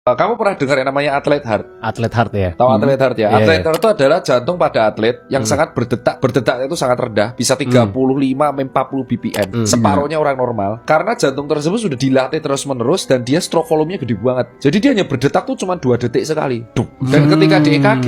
Kamu pernah dengar yang namanya atlet heart? Atlet heart ya. Tahu atlet heart ya? Iya, Atlet iya. heart itu adalah jantung pada atlet yang sangat berdetak. Berdetaknya itu sangat rendah, bisa 35-40 BPM. Separuhnya orang normal. Karena jantung tersebut sudah dilatih terus-menerus dan dia stroke volume-nya gede banget. Jadi dia hanya berdetak tuh cuma 2 detik sekali. Duk. Dan ketika di EKG,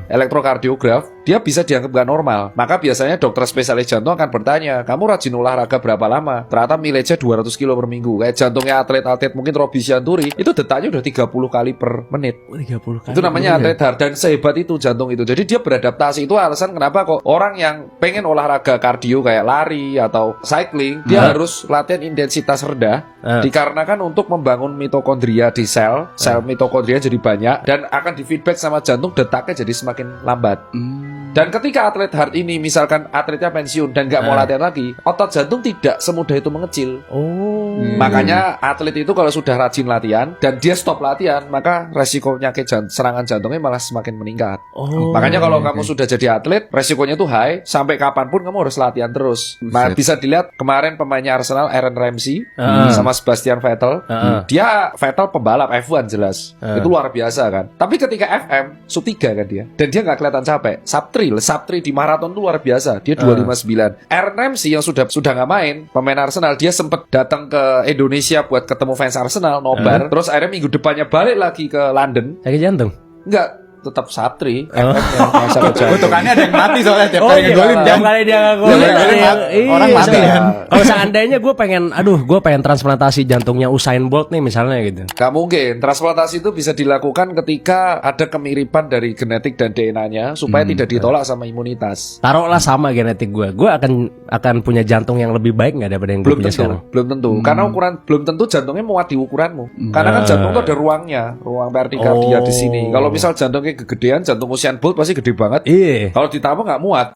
elektrokardiograf, dia bisa dianggap gak normal. Maka biasanya dokter spesialis jantung akan bertanya, kamu rajin olahraga berapa lama? Ternyata mileage 200 kilo per minggu. Kayak jantungnya atlet-atlet mungkin Robbie Shanturi, itu detaknya udah 30 kali per menit. 30 kali. Itu namanya atlet heart, dan sehebat itu jantung itu. Jadi dia beradaptasi. Itu alasan kenapa kok orang yang pengen olahraga kardio kayak lari atau cycling, dia harus latihan intensitas rendah. Dikarenakan untuk membangun mitokondria di sel mitokondria jadi banyak dan akan di-feedback sama jantung, detaknya jadi semakin lambat. Dan ketika atlet heart ini misalkan atletnya pensiun dan nggak mau latihan lagi, otot jantung tidak semudah itu mengecil. Makanya atlet itu kalau sudah rajin latihan dan dia stop latihan, maka resiko penyakit serangan jantungnya malah semakin meningkat. Makanya kalau kamu sudah jadi atlet, resikonya tuh high. Sampai kapanpun kamu harus latihan terus. Nah, bisa dilihat kemarin pemainnya Arsenal Aaron Ramsey sama Sebastian Vettel. Dia Vettel pembalap F1 jelas. Itu luar biasa kan. Tapi ketika FM sub 3 kan dia, dan dia nggak kelihatan capek. Sub 3 di maraton itu luar biasa. Dia 259. Aaron Ramsey yang sudah nggak main, pemain Arsenal, dia sempat datang ke Indonesia buat ketemu fans Arsenal, nobar. Terus akhirnya minggu depannya balik lagi ke London. Sakit jantung. Enggak, tetap Sapri. Kutukannya ada yang mati soalnya tiap Oh kali iya, ngegolin tiap kali dia ngegolin orang mati kan. Kalau seandainya gue pengen transplantasi jantungnya Usain Bolt nih misalnya gitu. Gak mungkin. Transplantasi itu bisa dilakukan ketika ada kemiripan dari genetik dan DNA-nya supaya tidak ditolak sama imunitas. Taruhlah sama genetik gue akan punya jantung yang lebih baik nggak daripada yang gue Belum punya tentu, sekarang? belum tentu. Karena belum tentu jantungnya muat di ukuranmu. Karena kan jantung itu ada ruangnya, ruang perikardia di sini. Kalau misal jantungnya kegedean, jantung Usain Bolt pasti gede banget. Iya. Kalau ditambah nggak muat.